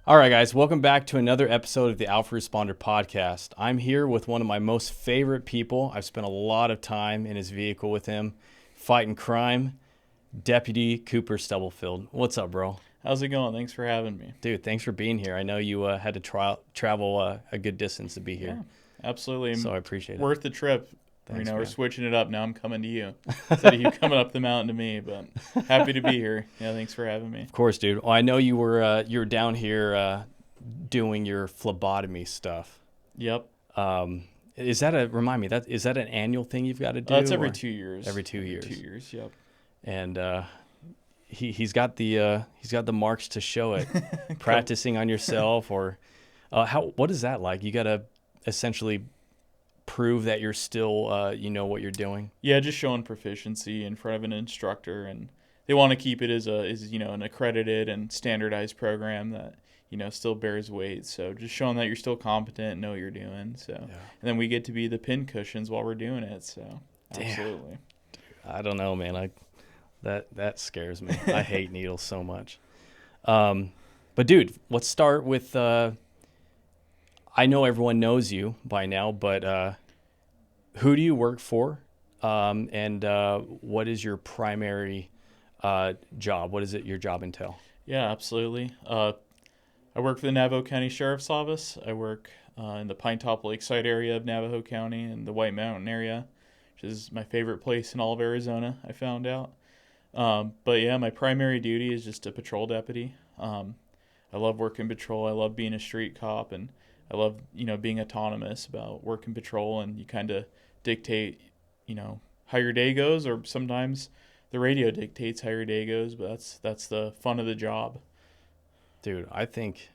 All right, guys, welcome back to another episode of the Alpha Responder podcast. I'm here with one of my most favorite people. I've spent a lot of time in his vehicle with him, fighting crime, Deputy Cooper Stubblefield. What's up, bro? How's it going? Thanks for having me. Dude, thanks for being here. I know you had to travel a good distance to be here. Yeah, absolutely. So I appreciate it. Worth the trip. Thanks, we're man. switching it up. Now I'm coming to you instead of you coming up the mountain to me, but happy to be here. Yeah, thanks for having me. Of course, dude. Well, I know you were down here doing your phlebotomy stuff. Yep. Remind me, is that an annual thing you've got to do? It's every 2 years. Every 2 years. 2 years, yep. And he's got the marks to show it. Practicing on yourself, or what is that like? You got to essentially prove that you're still you know what you're doing. Yeah, just showing proficiency in front of an instructor, and they want to keep it as an accredited and standardized program that still bears weight. So just showing that you're still competent and know what you're doing. So yeah. And then we get to be the pin cushions while we're doing it. So absolutely. Dude, I don't know, man. That scares me. I hate needles so much. But dude, let's start with. I know everyone knows you by now, but who do you work for? And what is your primary job? What does your job entail? Yeah, absolutely. I work for the Navajo County Sheriff's Office. I work in the Pine Top Lakeside area of Navajo County and the White Mountain area, which is my favorite place in all of Arizona, I found out. But yeah, my primary duty is just a patrol deputy. I love working patrol. I love being a street cop, and I love, being autonomous about working patrol, and you kind of dictate, how your day goes, or sometimes the radio dictates how your day goes, but that's the fun of the job. Dude, I think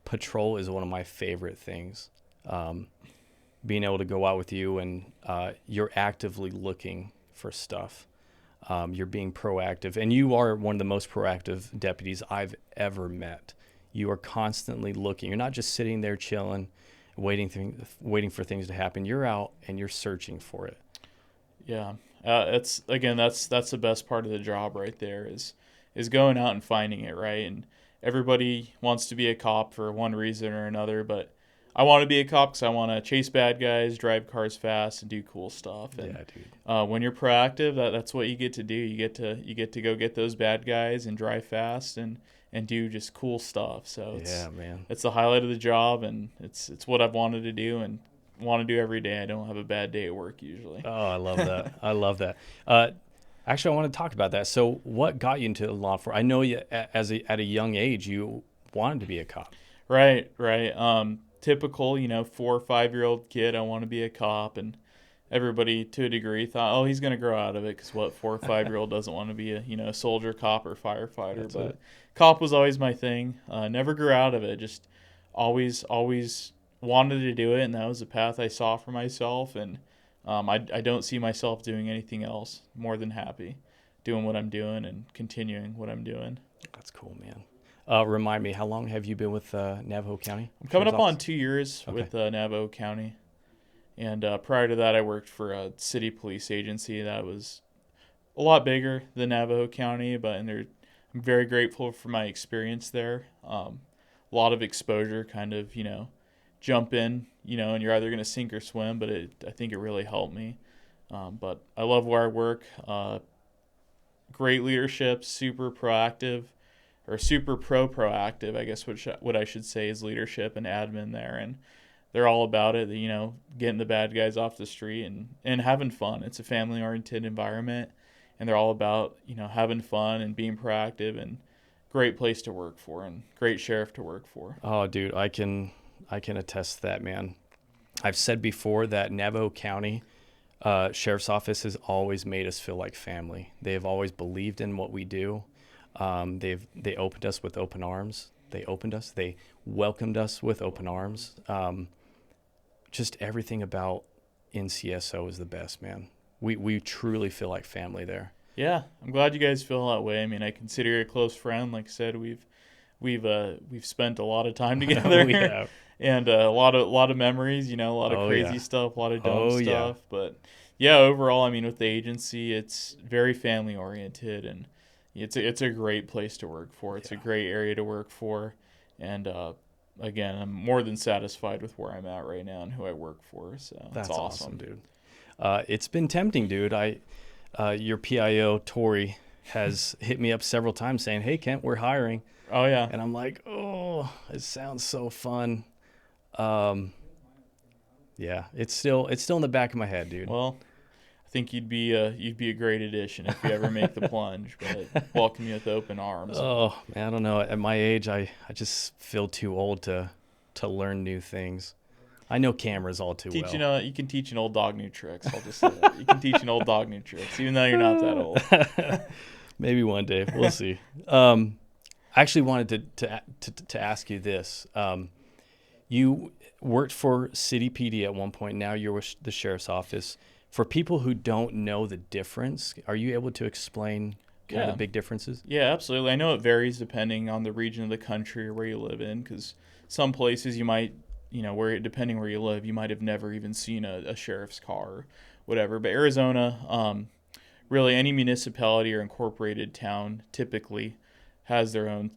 patrol is one of my favorite things. Being able to go out with you and you're actively looking for stuff. You're being proactive, and you are one of the most proactive deputies I've ever met. You are constantly looking. You're not just sitting there chilling, waiting for things to happen. You're out and you're searching for it. Yeah, that's the best part of the job right there is going out and finding it, right? And everybody wants to be a cop for one reason or another, but I want to be a cop because I want to chase bad guys, drive cars fast, and do cool stuff. And, yeah, dude. When you're proactive, that's what you get to do. You get to go get those bad guys and drive fast and do just cool stuff. So it's the highlight of the job, and it's what I've wanted to do and want to do every day. I don't have a bad day at work usually. Oh, I love that. I love that. Actually, I want to talk about that. So what got you into law enforcement? I know you, at a young age, you wanted to be a cop. Right. Typical, 4 or 5 year old kid. I want to be a cop, and everybody to a degree thought, oh, he's going to grow out of it, because what 4 or 5 year old doesn't want to be a soldier, cop, or firefighter? That's but it. Cop was always my thing. Never grew out of it. Just always wanted to do it, and that was the path I saw for myself. And I don't see myself doing anything else. More than happy doing what I'm doing and continuing what I'm doing. That's cool, man. Remind me, how long have you been with Navajo County? I'm coming up on 2 years with Navajo County. And prior to that, I worked for a city police agency that was a lot bigger than Navajo County, I'm very grateful for my experience there. A lot of exposure, kind of, jump in, and you're either going to sink or swim, but I think it really helped me. But I love where I work. Great leadership, super proactive, or super proactive, I guess what I should say is leadership and admin there. And they're all about it, getting the bad guys off the street and having fun. It's a family-oriented environment, and they're all about, having fun and being proactive, and great place to work for and great sheriff to work for. Oh, dude, I can attest to that, man. I've said before that Navajo County Sheriff's Office has always made us feel like family. They have always believed in what we do. They opened us with open arms. They welcomed us with open arms. Just everything about NCSO is the best, man. We truly feel like family there. Yeah, I'm glad you guys feel that way. I mean, I consider you a close friend. Like I said, we've spent a lot of time together. We have. And a lot of memories, a lot of crazy stuff, a lot of dumb stuff. Yeah. But yeah, overall, I mean, with the agency, it's very family oriented, and it's a great place to work for. It's a great area to work for, And again, I'm more than satisfied with where I'm at right now and who I work for. So That's it's awesome, dude. It's been tempting, dude. Your PIO, Tori, has hit me up several times saying, "Hey, Kent, we're hiring." Oh yeah. And I'm like, "Oh, it sounds so fun." Yeah, it's still in the back of my head, dude. Well, I think you'd be a great addition if you ever make the plunge. But welcome you with open arms. Oh man, I don't know. At my age, I just feel too old to learn new things. I know cameras all too well. You can teach an old dog new tricks. I'll just say that. You can teach an old dog new tricks, even though you're not that old. Maybe one day. We'll see. I actually wanted to ask you this. You worked for City PD at one point. Now you're with the sheriff's office. For people who don't know the difference, are you able to explain kind of the big differences? Yeah, absolutely. I know it varies depending on the region of the country or where you live in, because some places you might, depending where you live, you might have never even seen a sheriff's car or whatever. But Arizona, really any municipality or incorporated town typically has their own,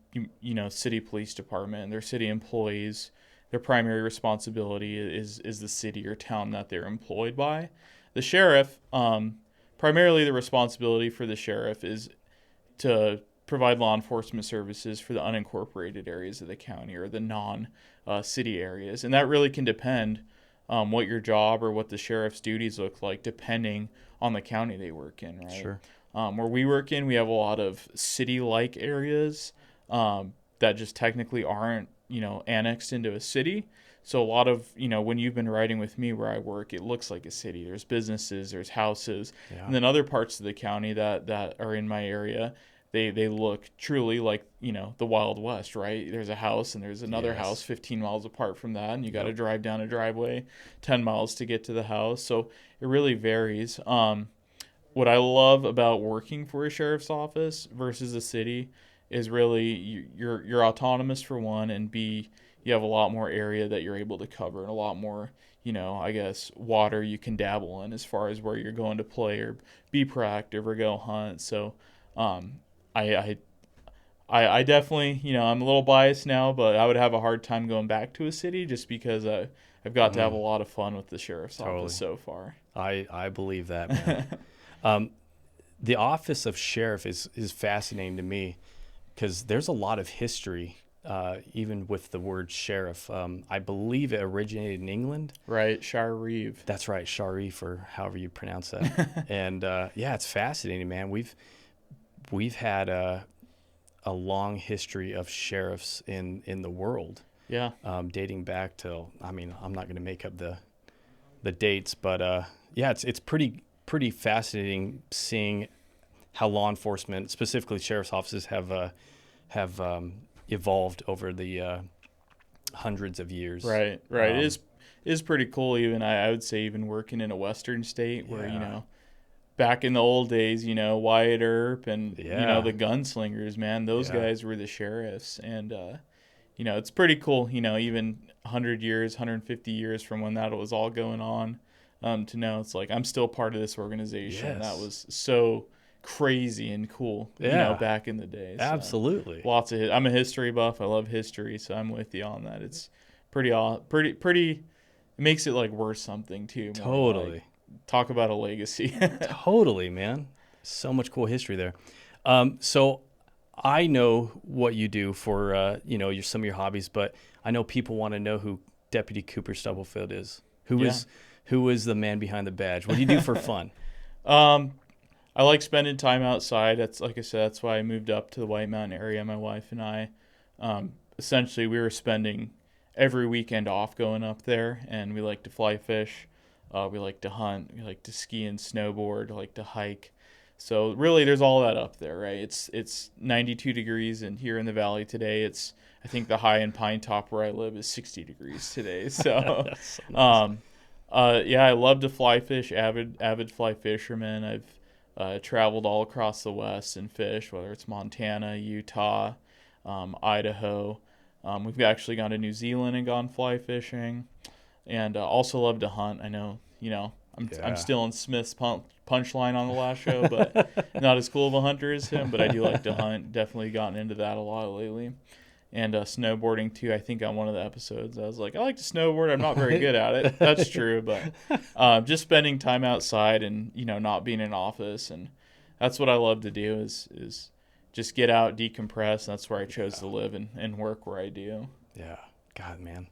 city police department, and their city employees. Their primary responsibility is the city or town that they're employed by. The sheriff, primarily the responsibility for the sheriff is to provide law enforcement services for the unincorporated areas of the county or the non-city areas. And that really can depend what your job or what the sheriff's duties look like depending on the county they work in, right? Sure. Where we work in, we have a lot of city-like areas that just technically aren't, annexed into a city. So a lot of, when you've been riding with me where I work, it looks like a city. There's businesses, there's houses. Yeah. And then other parts of the county that are in my area, they look truly like, the Wild West, right? There's a house and there's another house 15 miles apart from that. And you got to drive down a driveway 10 miles to get to the house. So it really varies. What I love about working for a sheriff's office versus a city is really you're autonomous for one, and B, you have a lot more area that you're able to cover and a lot more, I guess, water you can dabble in as far as where you're going to play or be proactive or go hunt. So I definitely, I'm a little biased now, but I would have a hard time going back to a city just because I've got to have a lot of fun with the sheriff's office so far. I believe that, man. The office of sheriff is fascinating to me because there's a lot of history, even with the word sheriff. I believe it originated in England. Right, Sharif. That's right, Sharif, or however you pronounce that. And it's fascinating, man. We've had a long history of sheriffs in the world. Yeah. Dating back till, I'm not going to make up the dates, but it's pretty fascinating seeing how law enforcement, specifically sheriff's offices, have evolved over the hundreds of years. Right. It is pretty cool. Even I would say even working in a Western state where back in the old days, Wyatt Earp and the gunslingers, man, those guys were the sheriffs, and it's pretty cool. Even 100 years, 150 years from when that was all going on. To know it's like I'm still part of this organization. Yes. That was so crazy and cool, back in the day. So absolutely. I'm a history buff. I love history, so I'm with you on that. It's pretty. It makes it like worth something too. Totally. Like, talk about a legacy. Totally, man. So much cool history there. So I know what you do for some of your hobbies, but I know people want to know who Deputy Cooper Stubblefield is. Who is the man behind the badge? What do you do for fun? I like spending time outside. That's, like I said, that's why I moved up to the White Mountain area. My wife and I, essentially, we were spending every weekend off going up there, and we like to fly fish. We like to hunt. We like to ski and snowboard. We like to hike. So really, there's all that up there, right? It's 92 degrees, and here in the valley today, I think the high in Pine Top where I live is 60 degrees today. So, so nice. I love to fly fish. Avid fly fisherman. I've traveled all across the West and fished, whether it's Montana, Utah, Idaho. We've actually gone to New Zealand and gone fly fishing, and also love to hunt. I know, I'm still in Smith's punchline on the last show, but not as cool of a hunter as him. But I do like to hunt. Definitely gotten into that a lot lately. and snowboarding too. I think on one of the episodes I was like, I like to snowboard. I'm not very good at it. That's true, but just spending time outside and not being in office, and that's what I love to do is just get out, decompress. That's where I chose to live and work where I do. Yeah, God, man,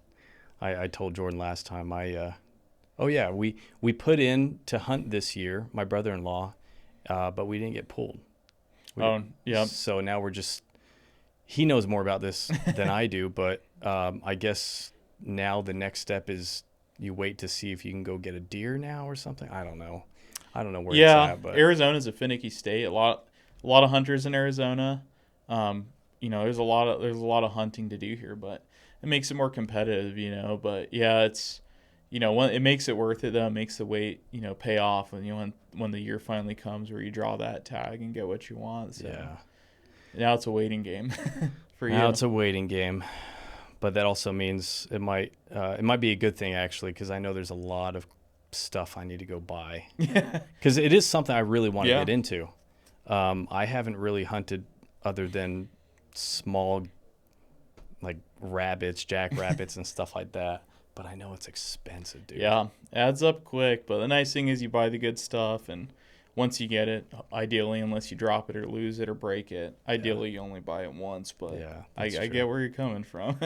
I told Jordan last time we put in to hunt this year, my brother-in-law, but we didn't get pulled. Yeah. So now he knows more about this than I do, but I guess now the next step is you wait to see if you can go get a deer now or something. I don't know where it's at. But Arizona's a finicky state. A lot of hunters in Arizona. There's a lot of hunting to do here, but it makes it more competitive, But yeah, it's it makes it worth it though. It makes the wait, pay off when the year finally comes where you draw that tag and get what you want. So. Yeah. Now it's a waiting game for you. Now it's a waiting game, but that also means it might be a good thing actually, because I know there's a lot of stuff I need to go buy. Because it is something I really want to get into. I haven't really hunted other than small, like rabbits, jackrabbits, and stuff like that. But I know it's expensive, dude. Yeah, adds up quick. But the nice thing is you buy the good stuff, and once you get it, ideally, unless you drop it or lose it or break it, ideally you only buy it once. But yeah, I get where you're coming from.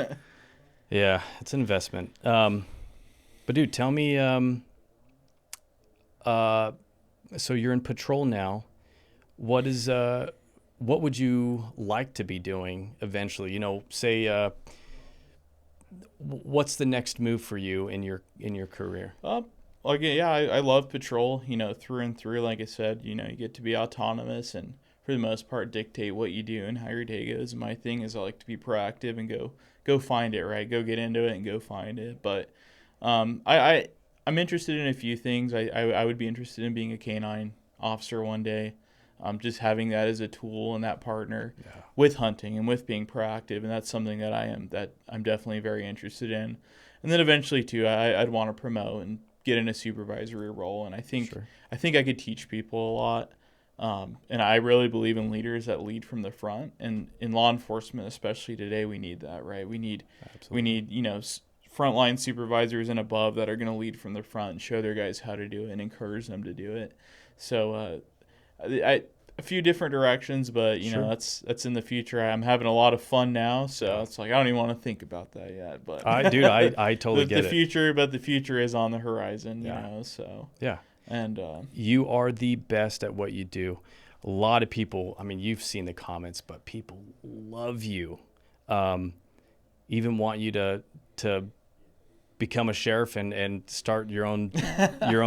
Yeah, it's an investment. But dude, tell me, so you're in patrol now. What would you like to be doing eventually? Say, what's the next move for you in your career? I love patrol, through and through. Like I said, you get to be autonomous and for the most part dictate what you do and how your day goes. My thing is I like to be proactive and go find it, right? Go get into it and go find it. But I'm interested in a few things. I would be interested in being a canine officer one day. Just having that as a tool and that partner with hunting and with being proactive, and that's something that I'm definitely very interested in. And then eventually too, I'd want to promote and get in a supervisory role, and I think I could teach people a lot. And I really believe in leaders that lead from the front, and in law enforcement, especially today, we need that, right? We need frontline supervisors and above that are going to lead from the front and show their guys how to do it and encourage them to do it. So a few different directions, but that's in the future. I'm having a lot of fun now, so it's like I don't even want to think about that yet. But I totally get it. The future is on the horizon, So yeah, and you are the best at what you do. A lot of people, I mean, you've seen the comments, but people love you. Even want you to become a sheriff and start your own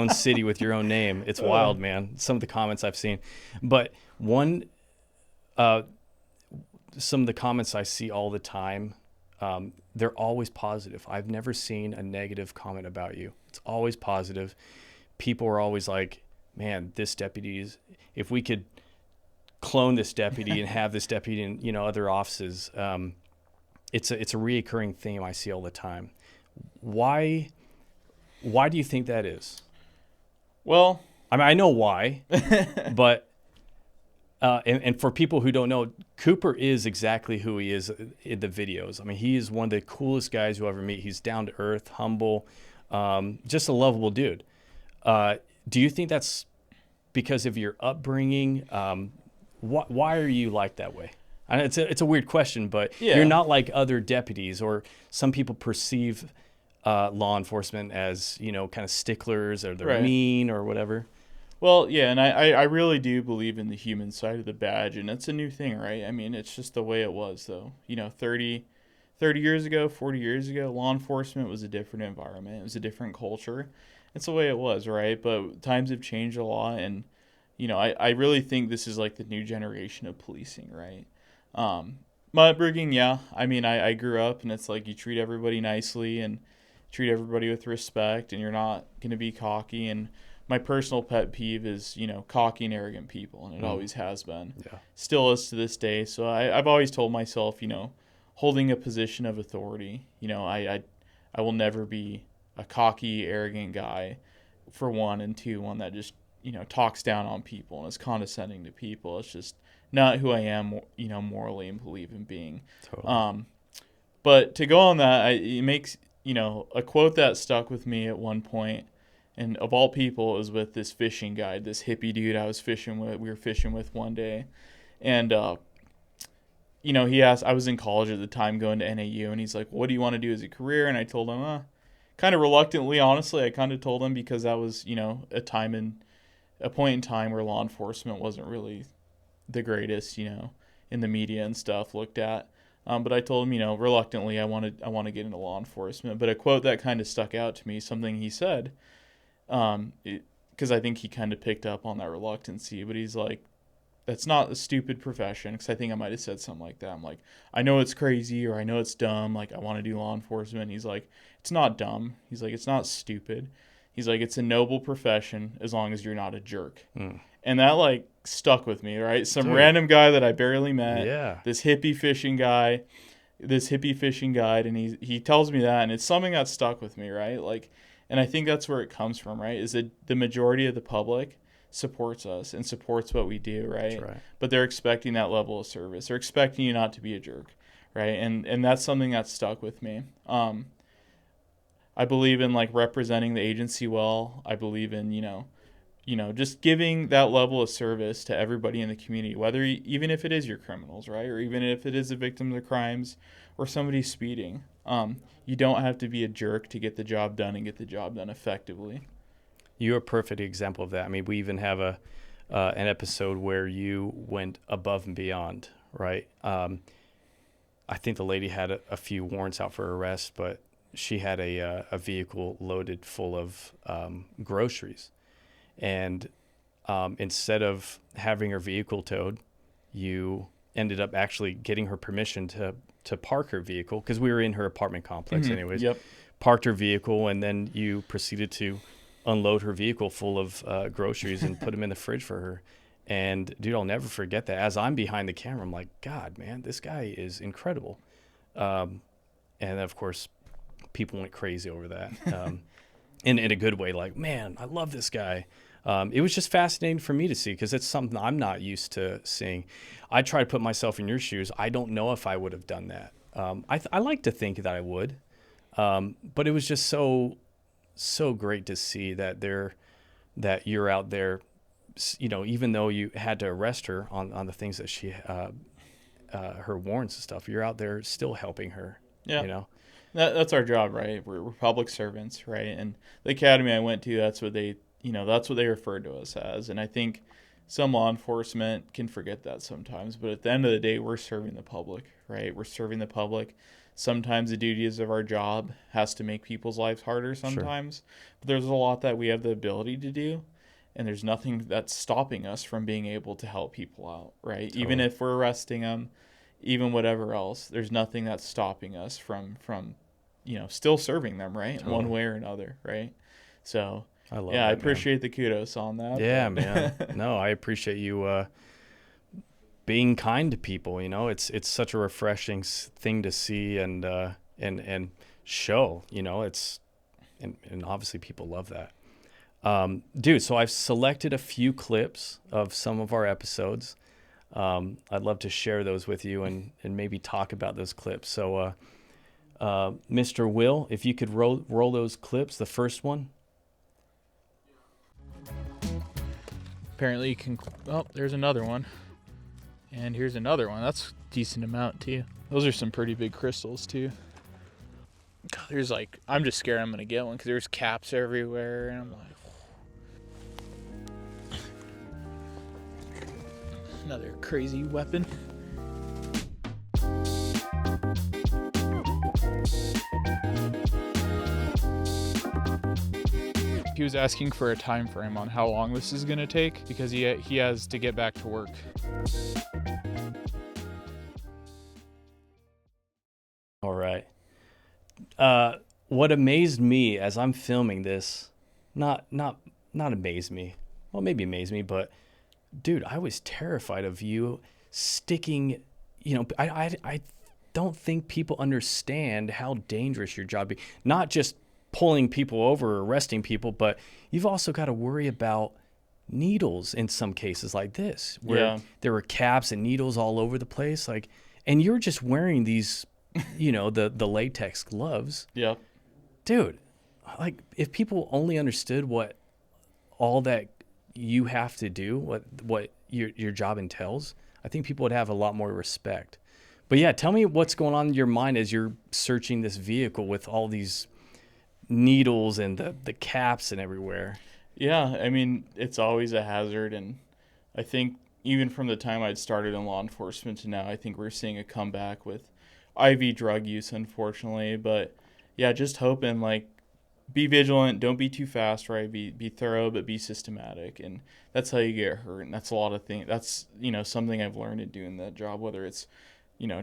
city with your own name. It's wild, man. Some of the comments I've seen, but some of the comments I see all the time, they're always positive. I've never seen a negative comment about you. It's always positive. People are always like, man, this deputy is, if we could clone this deputy and have this deputy in, other offices, it's a reoccurring theme I see all the time. Why do you think that is? Well, I mean, I know why, but and for people who don't know, Cooper is exactly who he is in the videos. I mean, he is one of the coolest guys you'll ever meet. He's down to earth, humble, just a lovable dude. Do you think that's because of your upbringing? Why are you like that way? I know it's a weird question, but you're not like other deputies, or some people perceive law enforcement as, kind of sticklers, or they're mean or whatever. Well, yeah, and I really do believe in the human side of the badge, and it's a new thing, right? I mean, it's just the way it was, though. 30 years ago, 40 years ago, law enforcement was a different environment. It was a different culture. It's the way it was, right? But times have changed a lot, and, I really think this is like the new generation of policing, right? My upbringing, I mean, I grew up, and it's like you treat everybody nicely and treat everybody with respect, and you're not going to be cocky. And my personal pet peeve is, cocky and arrogant people, and it always has been. Yeah. Still is to this day. So I've always told myself, holding a position of authority, I will never be a cocky, arrogant guy, for one, and two, one that just, talks down on people and is condescending to people. It's just not who I am, morally and believe in being. Totally. But to go on that, it makes, a quote that stuck with me at one point, and of all people, is with this fishing guide, this hippie dude we were fishing with one day. And, he asked, I was in college at the time going to NAU, and he's like, what do you want to do as a career? And I told him, kind of reluctantly, honestly, I kind of told him because that was, a point in time where law enforcement wasn't really the greatest, in the media and stuff looked at. But I told him, reluctantly, I want to get into law enforcement. But a quote that kind of stuck out to me, something he said, because I think he kind of picked up on that reluctancy. But he's like, that's not a stupid profession. Because I think I might have said something like that. I'm like, I know it's crazy or I know it's dumb. Like, I want to do law enforcement. He's like, it's not dumb. He's like, it's not stupid. He's like, it's a noble profession as long as you're not a jerk. And that, stuck with me, right? Some random guy that I barely met. Yeah. This hippie fishing guide, and he tells me that, and it's something that stuck with me, right? And I think that's where it comes from, right? Is that the majority of the public supports us and supports what we do, right? That's right. But they're expecting that level of service. They're expecting you not to be a jerk, right? And that's something that stuck with me. I believe in representing the agency well. I believe in, just giving that level of service to everybody in the community, even if it is your criminals, right? Or even if it is the victims of crimes or somebody speeding. You don't have to be a jerk to get the job done and get the job done effectively. You're a perfect example of that. I mean, we even have an episode where you went above and beyond, right? I think the lady had a few warrants out for arrest, but she had a vehicle loaded full of groceries. And instead of having her vehicle towed, you ended up actually getting her permission to park her vehicle, because we were in her apartment complex anyways. Yep. Parked her vehicle, and then you proceeded to unload her vehicle full of groceries and put them in the fridge for her. And, dude, I'll never forget that. As I'm behind the camera, I'm like, God, man, this guy is incredible. And, of course, people went crazy over that in a good way. Like, man, I love this guy. It was just fascinating for me to see, because it's something I'm not used to seeing. I try to put myself in your shoes. I don't know if I would have done that. I like to think that I would, but it was just so great to see that you're out there, even though you had to arrest her on the things that she her warrants and stuff, you're out there still helping her. Yeah. That's our job, right? We're public servants, right? And the academy I went to, that's what they referred to us as. And I think some law enforcement can forget that sometimes. But at the end of the day, we're serving the public, right? We're serving the public. Sometimes the duties of our job has to make people's lives harder sometimes. Sure. But there's a lot that we have the ability to do. And there's nothing that's stopping us from being able to help people out, right? Totally. Even if we're arresting them, even whatever else, there's nothing that's stopping us from still serving them, right? Totally. One way or another, right? So, I appreciate the kudos on that. Yeah, man. No, I appreciate you being kind to people. It's such a refreshing thing to see and show. It's and obviously people love that. Dude, so I've selected a few clips of some of our episodes. I'd love to share those with you and maybe talk about those clips. So, Mr. Will, if you could roll those clips, the first one. Apparently you can, there's another one. And here's another one. That's a decent amount too. Those are some pretty big crystals too. God, there's I'm just scared I'm going to get one because there's caps everywhere. And I'm like, another crazy weapon. He was asking for a time frame on how long this is going to take because he has to get back to work. All right. What amazed me as I'm filming this, not amazed me. Well, maybe amazed me, but dude, I was terrified of you sticking. I don't think people understand how dangerous your job is. Not just pulling people over or arresting people, but you've also got to worry about needles in some cases like this, where there were caps and needles all over the place. And you're just wearing these the latex gloves. Yep. Dude, like if people only understood what all that you have to do, what your job entails, I think people would have a lot more respect. But yeah, tell me what's going on in your mind as you're searching this vehicle with all these needles and the caps and everywhere. Yeah, I mean, it's always a hazard, and I think even from the time I'd started in law enforcement to now, I think we're seeing a comeback with IV drug use, unfortunately. But yeah, just hoping, like, be vigilant, don't be too fast, right? Be thorough, but be systematic, and that's how you get hurt. And that's a lot of things. That's something I've learned in doing that job, whether it's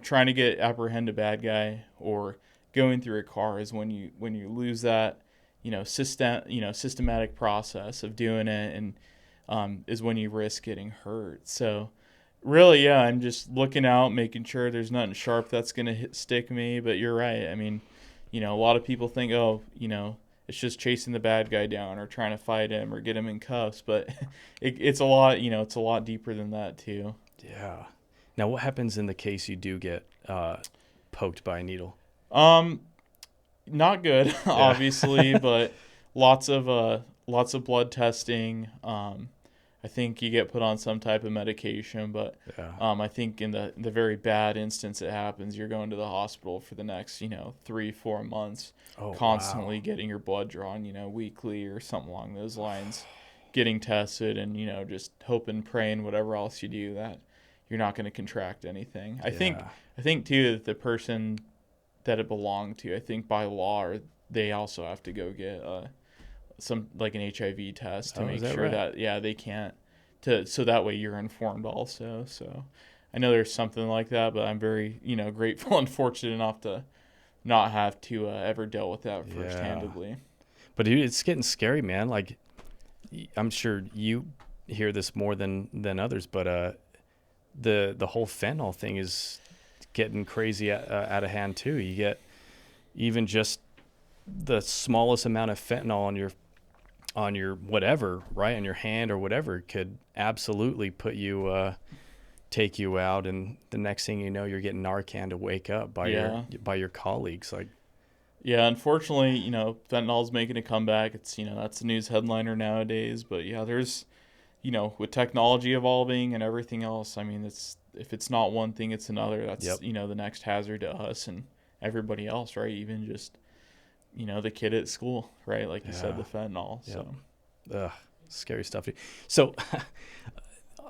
trying to apprehend a bad guy or going through a car, is when you lose that systematic process of doing it, and is when you risk getting hurt. So really, yeah, I'm just looking out, making sure there's nothing sharp that's gonna stick me. But you're right. I mean, a lot of people think, it's just chasing the bad guy down or trying to fight him or get him in cuffs, but it's a lot. It's a lot deeper than that too. Yeah. Now, what happens in the case you do get poked by a needle? Not good, obviously, but lots of blood testing. I think you get put on some type of medication, but I think in the very bad instance it happens, you're going to the hospital for the next 3-4 months, constantly getting your blood drawn, weekly or something along those lines, getting tested, and just hoping, praying, whatever else you do, that you're not going to contract anything. I think too that the person that it belonged to, I think by law, they also have to go get some, like, an HIV test to make sure that they can't, so that way you're informed also. So I know there's something like that, but I'm very grateful and fortunate enough to not have to ever dealt with that first-handedly. But dude, it's getting scary, man. Like, I'm sure you hear this more than others, but the whole fentanyl thing is getting crazy out of hand too. You get even just the smallest amount of fentanyl on your whatever, right, on your hand or whatever, could absolutely put you take you out, and the next thing you know, you're getting Narcan to wake up by your colleagues. Like, yeah, unfortunately, fentanyl's making a comeback. It's that's the news headliner nowadays. But yeah, there's with technology evolving and everything else, I mean, if it's not one thing, it's another. That's the next hazard to us and everybody else, right? Even just the kid at school, right? Like you said, the fentanyl. Yep. So scary stuff. So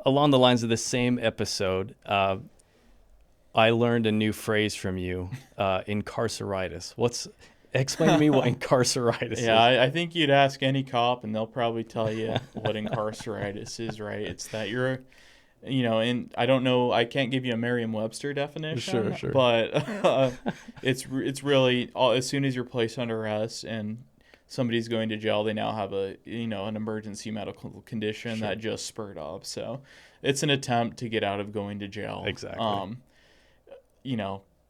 along the lines of this same episode, I learned a new phrase from you, Incarceritis. Explain to me what Incarceritis is. Yeah, I think you'd ask any cop and they'll probably tell you what Incarceritis is, right? It's that you're, and I don't know, I can't give you a Merriam-Webster definition. Sure. But it's really, as soon as you're placed under arrest and somebody's going to jail, they now have an emergency medical condition that just spurred up. So it's an attempt to get out of going to jail. Exactly.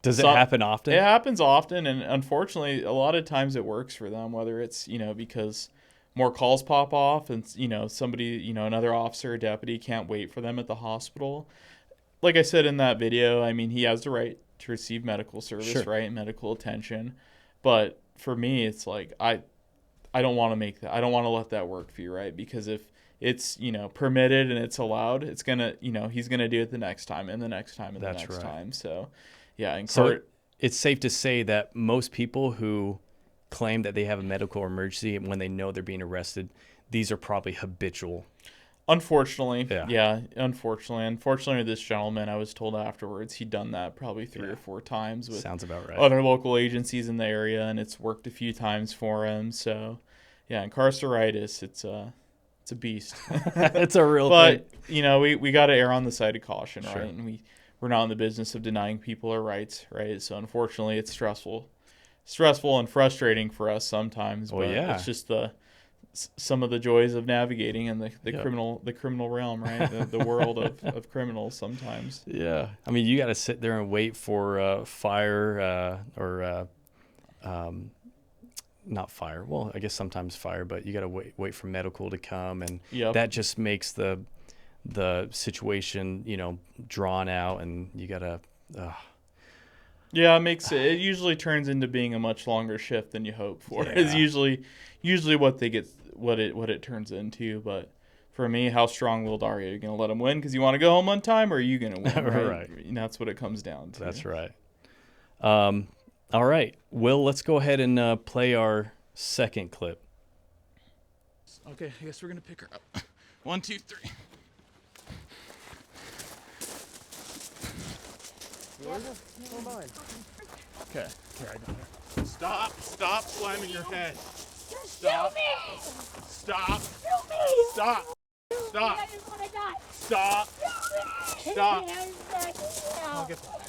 Does it happen often? It happens often, and unfortunately, a lot of times it works for them, whether it's, because more calls pop off and, somebody, another officer or deputy can't wait for them at the hospital. Like I said in that video, I mean, he has the right to receive medical service, right, medical attention. But for me, it's like, I don't want to make that. I don't want to let that work for you, right? Because if it's, permitted and it's allowed, it's going to, he's going to do it the next time and the next time and the next time. So, yeah. So it's safe to say that most people who claim that they have a medical emergency when they know they're being arrested, these are probably habitual. Unfortunately. Yeah. Unfortunately, this gentleman, I was told afterwards, he'd done that probably 3 or 4 times with Sounds about right. other local agencies in the area, and it's worked a few times for him. So, yeah, Incarceritis, it's a beast. It's a real thing. But, we got to err on the side of caution, Sure. right? And we're not in the business of denying people their rights, right? So, unfortunately, it's stressful and frustrating for us sometimes. But it's just some of the joys of navigating in the criminal realm, right? The world of criminals sometimes. Yeah. I mean, you got to sit there and wait for fire or not fire. Well, I guess sometimes fire, but you got to wait for medical to come, and that just makes the situation, drawn out, and you got to Yeah, it usually turns into being a much longer shift than you hope for. Yeah. Is usually what it turns into. But for me, how strong-willed are you? Are you going to let them win because you want to go home on time, or are you going to win? Right. Right. And that's what it comes down to. That's right. All right, Will, let's go ahead and play our second clip. Okay, I guess we're gonna pick her up. 1, 2, 3. Okay. Stop slamming your head. Stop. Stop. Stop. Stop. I just want to die. Stop. Stop. I'll get that.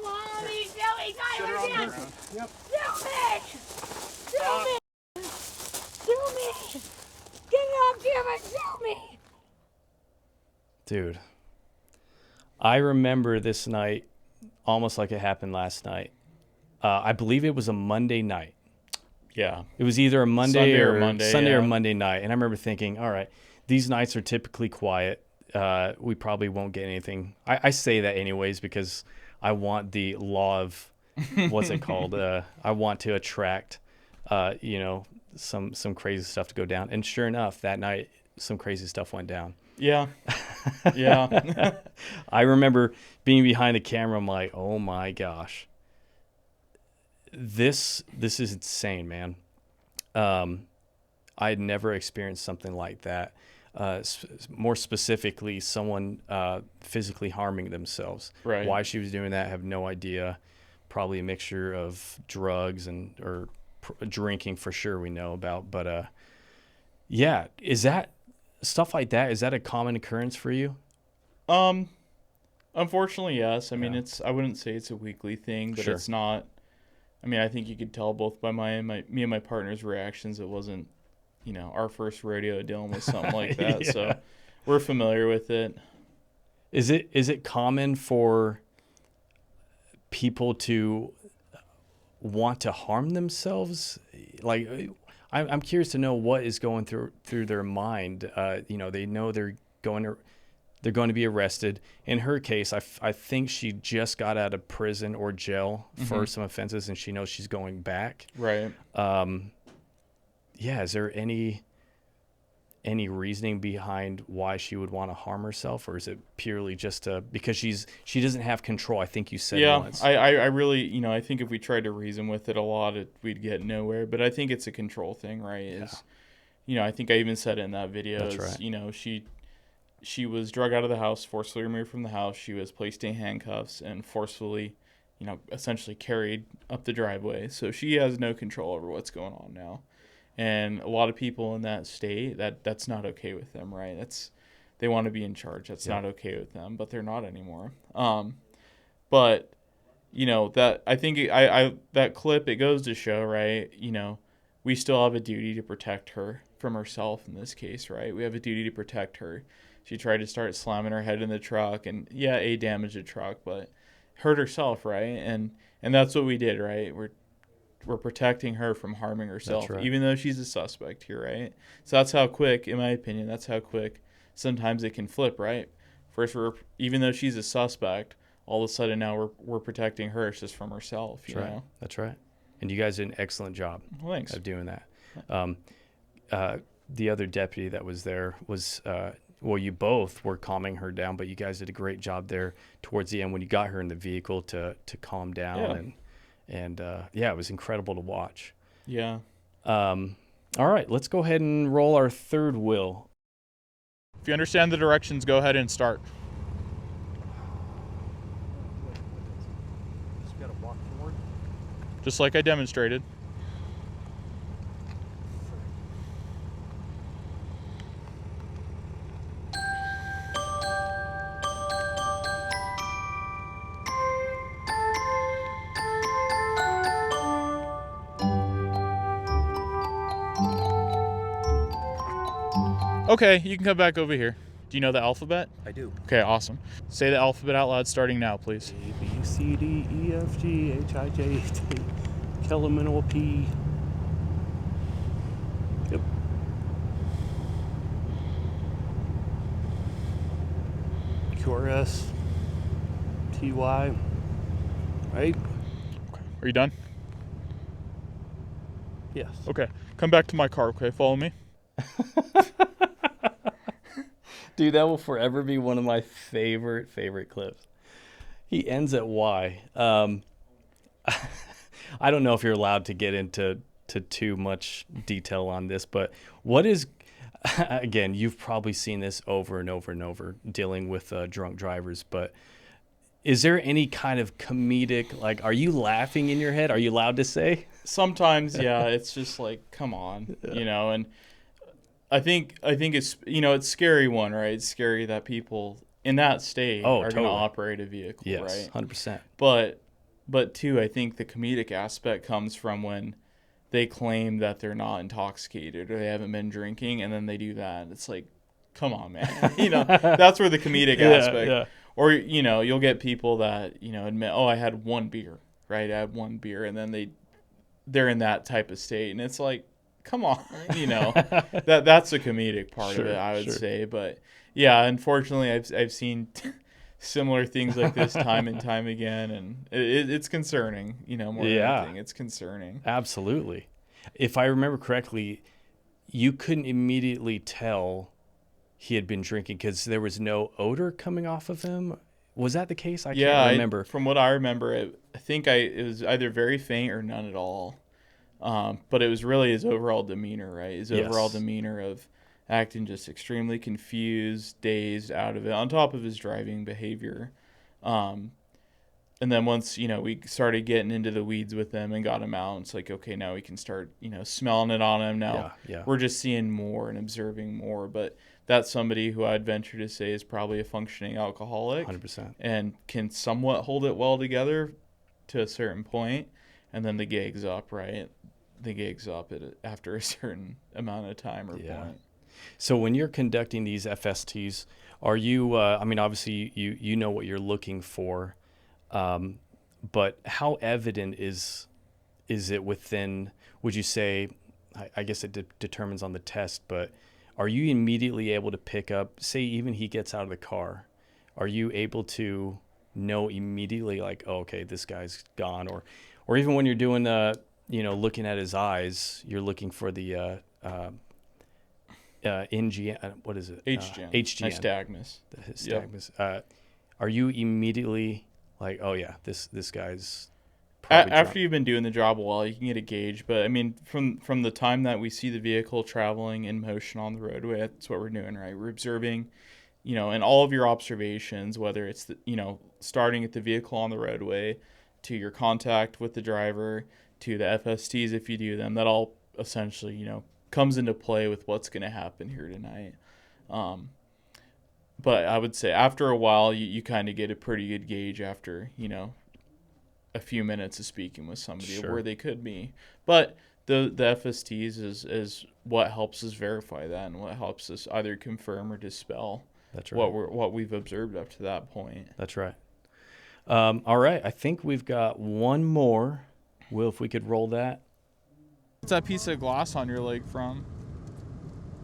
Mommy, Joey, Sit her on the ground. Yep. Shoot me! Shoot me! Get up, Jimmy! Shoot me! Dude, I remember this night almost like it happened last night. I believe it was a Monday night. Yeah. It was either a Sunday yeah. or Monday night. And I remember thinking, all right, these nights are typically quiet. We probably won't get anything. I say that anyways because I want the law of, what's it called? I want to attract, some crazy stuff to go down. And sure enough, that night, some crazy stuff went down. Yeah. Yeah. I remember being behind the camera. I'm like, oh my gosh, this is insane, man. I had never experienced something like that. More specifically, someone physically harming themselves. Right. Why she was doing that, I have no idea. Probably a mixture of drugs or drinking for sure. We know about, but yeah, is that stuff like that? Is that a common occurrence for you? Unfortunately, yes. I mean, I wouldn't say it's a weekly thing, but Sure. It's not. I mean, I think you could tell both by me and my partner's reactions. It wasn't, our first rodeo dealing with something like that. Yeah. So we're familiar with it. Is it common for people to want to harm themselves? Like, I'm curious to know what is going through their mind. They know they're going to be arrested. In her case, I think she just got out of prison or jail for some offenses, and she knows she's going back. Right. Yeah. Is there any reasoning behind why she would want to harm herself, or is it purely just because she doesn't have control? I think you said once. I really, I think if we tried to reason with it a lot, we'd get nowhere. But I think it's a control thing, right? I think I even said it in that video. That's right. She was drug out of the house, forcefully removed from the house. She was placed in handcuffs and forcefully, essentially carried up the driveway. So she has no control over what's going on now. And a lot of people in that state, that's not okay with them, right? They want to be in charge. That's not okay with them, but they're not anymore. But that I think that clip, it goes to show, right? We still have a duty to protect her from herself in this case, right? We have a duty to protect her. She tried to start slamming her head in the truck, and damaged the truck, but hurt herself, right? And that's what we did, right? We're protecting her from harming herself, right. Even though she's a suspect here, right? So that's how quick, in my opinion, sometimes it can flip, right? First, even though she's a suspect, all of a sudden now we're protecting her just from herself, you know? That's right. And you guys did an excellent job of doing that. The other deputy that was there was, you both were calming her down, but you guys did a great job there towards the end when you got her in the vehicle to calm down. And it was incredible to watch. Yeah. All right, let's go ahead and roll our third will. If you understand the directions, go ahead and start. Just gotta walk forward. Just like I demonstrated. Okay, you can come back over here. Do you know the alphabet? I do. Okay, awesome. Say the alphabet out loud starting now, please. A, B, C, D, E, F, G, H, I, J, K, L, P. Yep. Q, R, S, Right? Are you done? Yes. Okay. Come back to my car, okay? Follow me. Dude, that will forever be one of my favorite clips. He ends at Y. I don't know if you're allowed to get into too much detail on this, but what is, again, you've probably seen this over and over and over dealing with drunk drivers, but is there any kind of comedic, like, are you laughing in your head? Are you allowed to say? Sometimes, yeah, it's just like, come on, and I think it's, it's a scary one, right? It's scary that people in that state are totally going to operate a vehicle, Yes, right? 100%. But too, I think the comedic aspect comes from when they claim that they're not intoxicated or they haven't been drinking, and then they do that. It's like, come on, man. That's where the comedic aspect. Yeah. Or, you'll get people that, admit, oh, I had one beer, right? I had one beer, and then they're in that type of state, and it's like, come on, that's the comedic part of it, I would say. But yeah, unfortunately, I've seen similar things like this time and time again, and it's concerning, more than anything. It's concerning. Absolutely. If I remember correctly, you couldn't immediately tell he had been drinking because there was no odor coming off of him. Was that the case? I can't remember. From what I remember, I think it was either very faint or none at all. But it was really his overall demeanor, right? His overall demeanor of acting just extremely confused, dazed, out of it, on top of his driving behavior. And then once, we started getting into the weeds with him and got him out, it's like, okay, now we can start, smelling it on him. Now we're just seeing more and observing more. But that's somebody who I'd venture to say is probably a functioning alcoholic. 100%. And can somewhat hold it well together to a certain point, and then the gig's up, right? The gig's up after a certain amount of time or point. So when you're conducting these FSTs, are you, obviously you know what you're looking for, but how evident is it within, would you say, I guess it determines on the test, but are you immediately able to pick up, say even he gets out of the car, are you able to know immediately like, oh, okay, this guy's gone, or even when you're doing looking at his eyes, you're looking for the NG, what is it? HGN. Nystagmus. Nystagmus. Are you immediately like, oh yeah, this guy's probably after drunk? you've been doing the job a while, you can get a gauge. But I mean, from the time that we see the vehicle traveling in motion on the roadway, that's what we're doing, right? We're observing, and all of your observations, whether it's starting at the vehicle on the roadway, to your contact with the driver, to the FSTs if you do them, that all essentially, comes into play with what's going to happen here tonight. But I would say after a while, you kind of get a pretty good gauge after, a few minutes of speaking with somebody of where they could be. But the FSTs is what helps us verify that, and what helps us either confirm or dispel what we've observed up to that point. That's right. All right, I think we've got one more. Will, if we could roll that. What's that piece of glass on your leg from?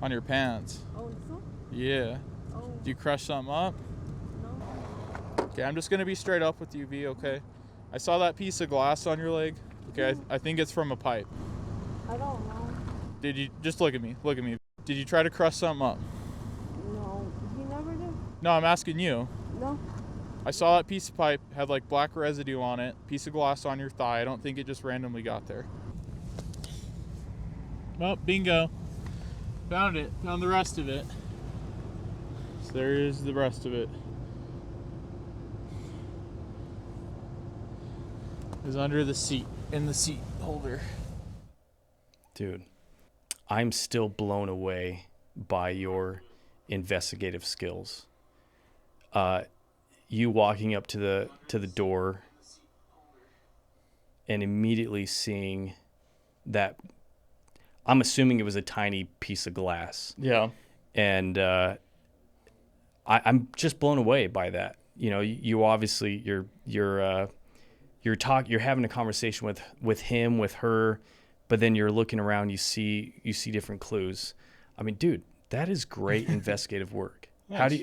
On your pants? Oh, this one? Yeah. Oh, Do you crush something up? no. Okay, I'm just going to be straight up with you, V, okay? I saw that piece of glass on your leg. Okay, I think it's from a pipe. I don't know. Did you, just look at me, Did you try to crush something up? No, he never did. No, I'm asking you. No. I saw that piece of pipe, had like black residue on it, piece of glass on your thigh. I don't think it just randomly got there. Well, bingo. Found it. Found the rest of it. So there is the rest of it. It was under the seat, in the seat holder. Dude, I'm still blown away by your investigative skills. You walking up to the door and immediately seeing that, I'm assuming it was a tiny piece of glass. Yeah. And I'm just blown away by that. You obviously you're having a conversation with him, with her, but then you're looking around, you see different clues. I mean, dude, that is great investigative work. Nice.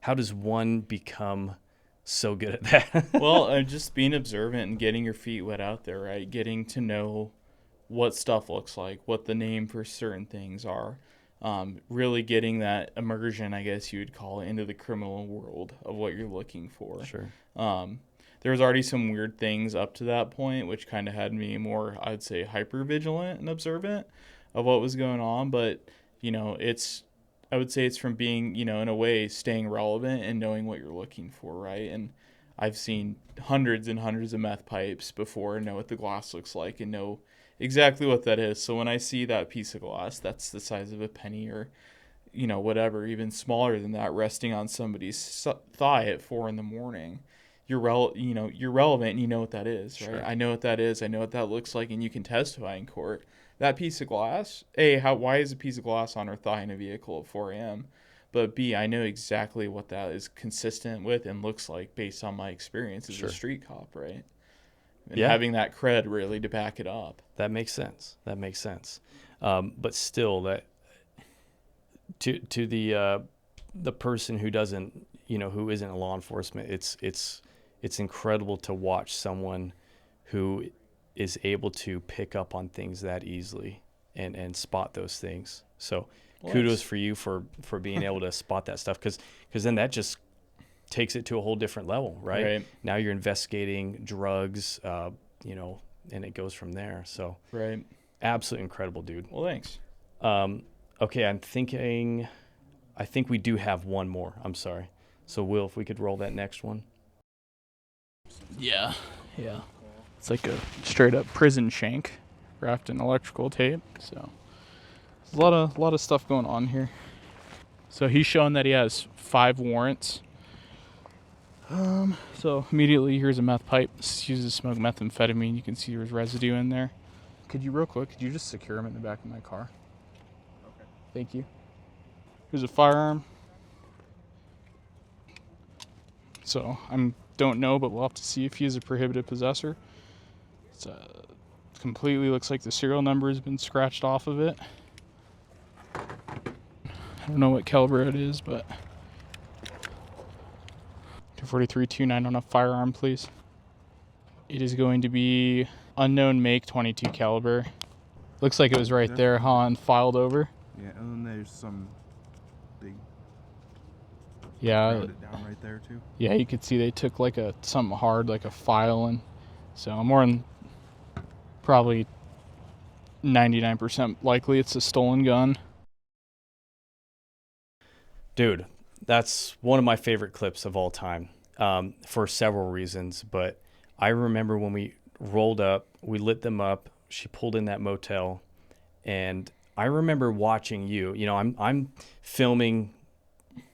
How does one become so good at that. Well, just being observant and getting your feet wet out there, right? Getting to know what stuff looks like, what the name for certain things are. Really getting that immersion, I guess you would call it, into the criminal world of what you're looking for. Sure. There was already some weird things up to that point, which kind of had me more, I'd say, hyper vigilant and observant of what was going on. But, I would say it's from being, in a way, staying relevant and knowing what you're looking for, right? And I've seen hundreds and hundreds of meth pipes before and know what the glass looks like and know exactly what that is. So when I see that piece of glass that's the size of a penny or, whatever, even smaller than that, resting on somebody's thigh at 4 a.m, you're relevant and you know what that is, right? Sure. I know what that is. I know what that looks like, and you can testify in court. That piece of glass, A, why is a piece of glass on her thigh in a vehicle at 4 a.m.? But B, I know exactly what that is consistent with and looks like based on my experience as Sure. a street cop, right? And Yeah. having that cred really to back it up. That makes sense. But still, that to the person who doesn't, who isn't a law enforcement, it's incredible to watch someone who is able to pick up on things that easily and spot those things. So kudos for you for being able to spot that stuff, because then that just takes it to a whole different level, right? Now you're investigating drugs, and it goes from there. So Right. Absolutely incredible, dude. Well, thanks. Okay, I think we do have one more. I'm sorry. So Will, if we could roll that next one. Yeah. It's like a straight up prison shank wrapped in electrical tape. So there's a lot of stuff going on here. So he's showing that he has 5 warrants. So immediately here's a meth pipe. This uses smoked methamphetamine. You can see there's residue in there. Could you just secure him in the back of my car? Okay. Thank you. Here's a firearm. So don't know, but we'll have to see if he is a prohibited possessor. It's completely looks like the serial number has been scratched off of it. I don't know what caliber it is, but 243-29 on a firearm, please. It is going to be unknown make, 22 caliber. Looks like it was right there, and filed over. Yeah, and then there's some big. Yeah. Ground it down right there too. Yeah, you could see they took like something hard, like a file, and so I'm more than probably 99% likely it's a stolen gun. Dude, that's one of my favorite clips of all time, for several reasons. But I remember when we rolled up, we lit them up. She pulled in that motel, and I remember watching you. I'm filming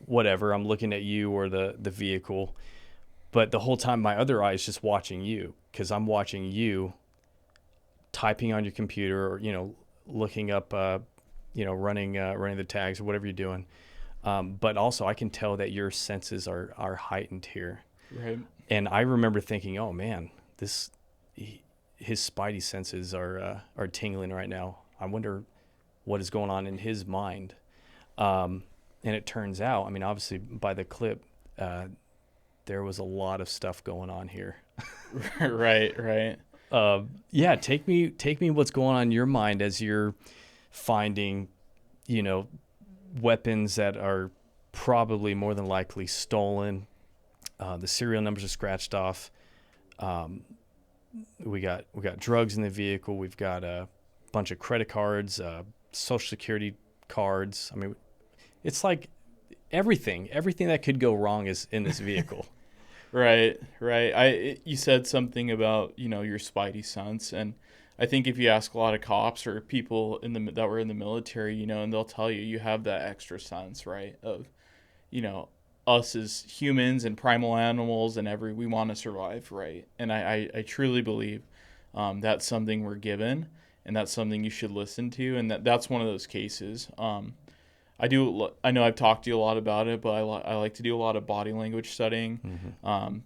whatever. I'm looking at you or the vehicle, but the whole time my other eye is just watching you, because I'm watching you typing on your computer or looking up, running the tags or whatever you're doing. But also I can tell that your senses are heightened here. Right. And I remember thinking, oh man, his spidey senses are tingling right now. I wonder what is going on in his mind. And it turns out, obviously by the clip, there was a lot of stuff going on here. Right. Yeah. Take me what's going on in your mind as you're finding, weapons that are probably more than likely stolen. The serial numbers are scratched off. We got drugs in the vehicle. We've got a bunch of credit cards, social security cards. It's like everything that could go wrong is in this vehicle. Right. You said something about, your spidey sense, and I think if you ask a lot of cops or people that were in the military, and they'll tell you have that extra sense, right, of, us as humans and primal animals and we want to survive, right? And I truly believe that's something we're given, and that's something you should listen to, and that's one of those cases. I know I've talked to you a lot about it, but I like to do a lot of body language studying. Mm-hmm.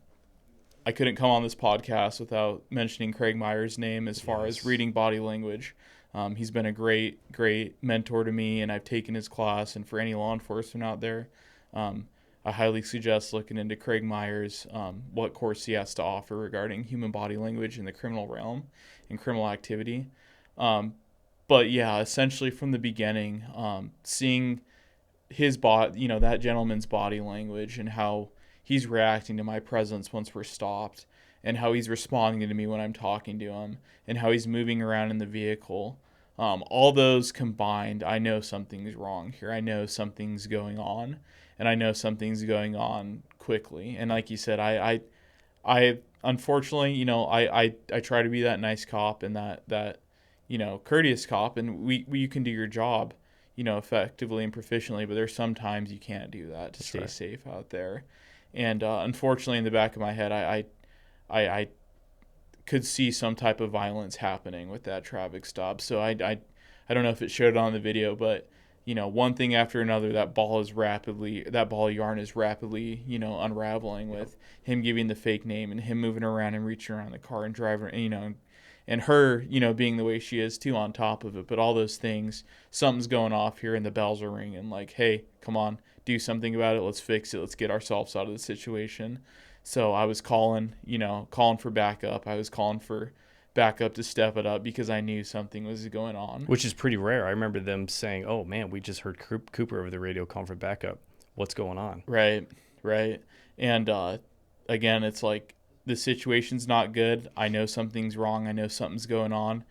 I couldn't come on this podcast without mentioning Craig Meyer's name as far as reading body language. He's been a great mentor to me, and I've taken his class. And for any law enforcement out there, I highly suggest looking into Craig Myers, what course he has to offer regarding human body language in the criminal realm and criminal activity. But yeah, essentially from the beginning, seeing his that gentleman's body language and how he's reacting to my presence once we're stopped, and how he's responding to me when I'm talking to him, and how he's moving around in the vehicle. All those combined, I know something's wrong here. I know something's going on, and I know something's going on quickly. And like you said, I unfortunately, I try to be that nice cop and that courteous cop, and you can do your job, effectively and proficiently, but there's sometimes you can't do that to stay safe out there. And unfortunately, in the back of my head, I could see some type of violence happening with that traffic stop. So I don't know if it showed it on the video, but one thing after another, that ball of yarn is rapidly, unraveling, with him giving the fake name and him moving around and reaching around the car and driving, and her, being the way she is too on top of it. But all those things, something's going off here and the bells are ringing like, hey, come on, do something about it. Let's fix it. Let's get ourselves out of the situation. So I was calling for backup. I was calling for backup to step it up because I knew something was going on. Which is pretty rare. I remember them saying, oh, man, we just heard Cooper over the radio calling for backup. What's going on? Right. And again, it's like the situation's not good. I know something's wrong. I know something's going on.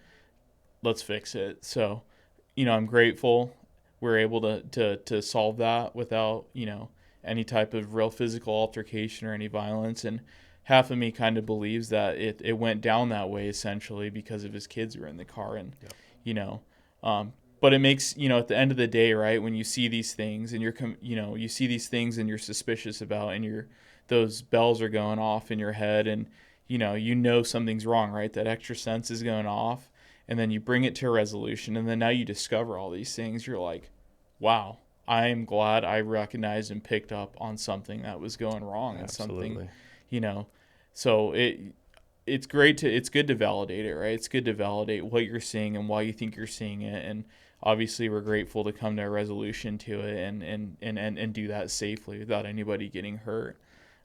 Let's fix it. So, I'm grateful we're able to solve that without, any type of real physical altercation or any violence. And half of me kind of believes that it went down that way essentially because of his kids were in the car. And, but it makes, at the end of the day, right, when you see these things and you see these things and you're suspicious about, and those bells are going off in your head, and, something's wrong, right? That extra sense is going off, and then you bring it to a resolution, and then now you discover all these things. You're like, wow, I'm glad I recognized and picked up on something that was going wrong. Absolutely. And something, so it's good to validate it, right? It's good to validate what you're seeing and why you think you're seeing it. And obviously we're grateful to come to a resolution to it and do that safely without anybody getting hurt.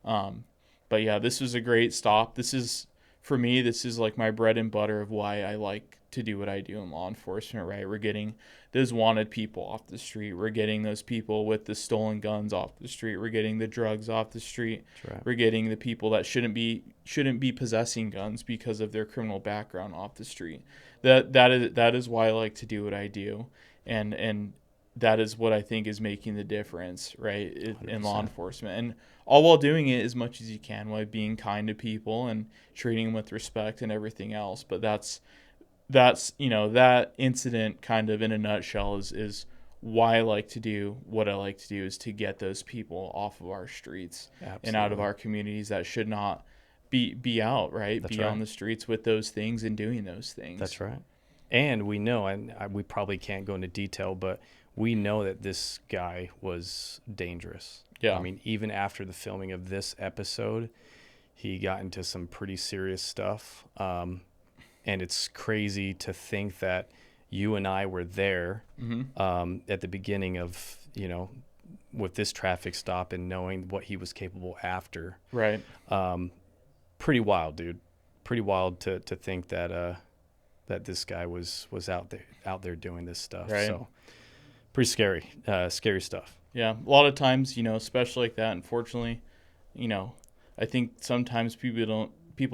But yeah, this was a great stop. For me, this is like my bread and butter of why I like to do what I do in law enforcement, right? We're getting those wanted people off the street. We're getting those people with the stolen guns off the street. We're getting the drugs off the street. Right. We're getting the people that shouldn't be possessing guns because of their criminal background off the street. That is why I like to do what I do. And that is what I think is making the difference, right, in law enforcement. And all while doing it as much as you can, while being kind to people and treating them with respect and everything else. But that's that incident kind of in a nutshell is why I like to do what I like to do, is to get those people off of our streets. Absolutely. And out of our communities that should not be out, right? That's be right. on the streets with those things and doing those things. That's right. And we know, and we probably can't go into detail, but we know that this guy was dangerous. Yeah. I mean, even after the filming of this episode, he got into some pretty serious stuff. And it's crazy to think that you and I were there at the beginning of, with this traffic stop, and knowing what he was capable after. Right. Pretty wild, dude. Pretty wild to think that that this guy was out there doing this stuff. Right. So pretty scary stuff. Yeah, a lot of times, especially like that, unfortunately, I think sometimes people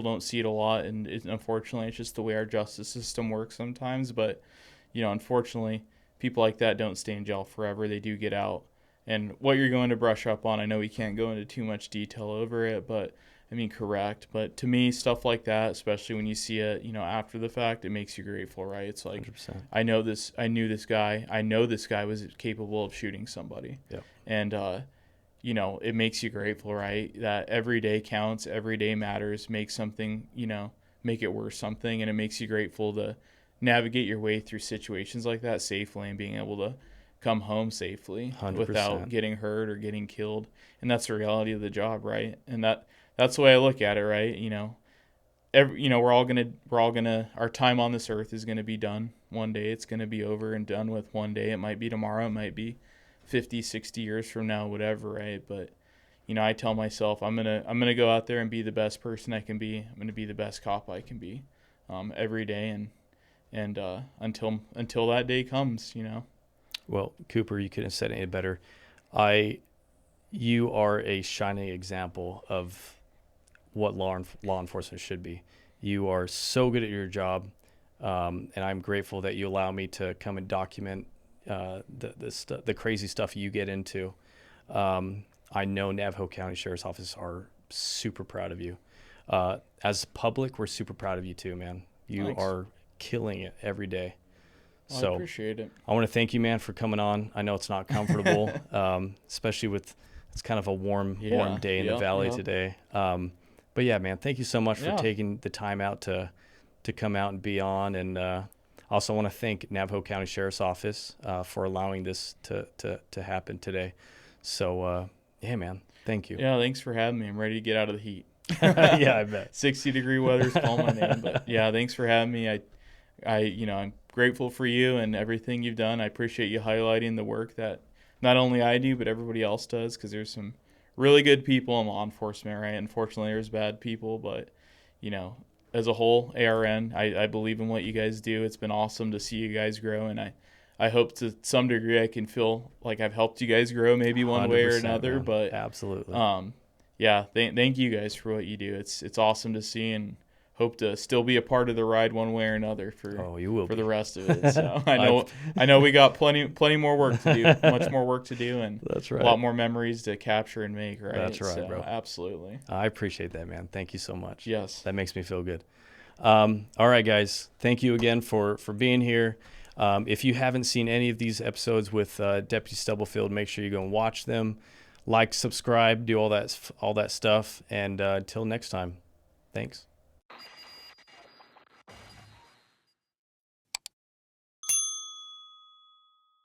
don't see it a lot, and unfortunately it's just the way our justice system works sometimes. But unfortunately, people like that don't stay in jail forever. They do get out. And what you're going to brush up on, I know we can't go into too much detail over it, but correct. But to me, stuff like that, especially when you see it, after the fact, it makes you grateful, right? It's like, 100%. I know this guy was capable of shooting somebody. Yep. And, it makes you grateful, right? That every day counts, every day matters, make it worth something. And it makes you grateful to navigate your way through situations like that safely and being able to come home safely 100%. Without getting hurt or getting killed. And that's the reality of the job, right? And that's the way I look at it, right? We're all gonna our time on this earth is gonna be done one day. It's gonna be over and done with one day. It might be tomorrow, it might be 50, 60 years from now, whatever, right? But I tell myself I'm gonna go out there and be the best person I can be. I'm gonna be the best cop I can be, every day, and until that day comes. Well, Cooper, you couldn't have said it any better. You are a shining example of what law enforcement should be. You are so good at your job, and I'm grateful that you allow me to come and document the crazy stuff you get into. I know Navajo County Sheriff's Office are super proud of you. As public, we're super proud of you too, man. You Thanks. are killing it every day. Well, So I appreciate it. I want to thank you, man, for coming on. I know it's not comfortable, especially with it's kind of a warm day in the valley today. But yeah, man, thank you so much for taking the time out to come out and be on. And also want to thank Navajo County Sheriff's Office for allowing this to happen today. So yeah, man, thank you. Yeah, thanks for having me. I'm ready to get out of the heat. Yeah, I bet. 60-degree weather's calling my name, but yeah, thanks for having me. I'm grateful for you and everything you've done. I appreciate you highlighting the work that not only I do, but everybody else does, because there's some really good people in law enforcement, right? Unfortunately, there's bad people, but, as a whole, ARN, I believe in what you guys do. It's been awesome to see you guys grow, and I hope to some degree I can feel like I've helped you guys grow maybe one way or another, man. but Absolutely. yeah, thank you guys for what you do. It's awesome to see, and hope to still be a part of the ride one way or another for the rest of it. So I know we got plenty more work to do, much more work to do, and that's right. A lot more memories to capture and make, right? That's right, so, bro. Absolutely. I appreciate that, man. Thank you so much. Yes. That makes me feel good. All right, guys. Thank you again for being here. If you haven't seen any of these episodes with Deputy Stubblefield, make sure you go and watch them. Like, subscribe, do all that stuff. And until next time, thanks.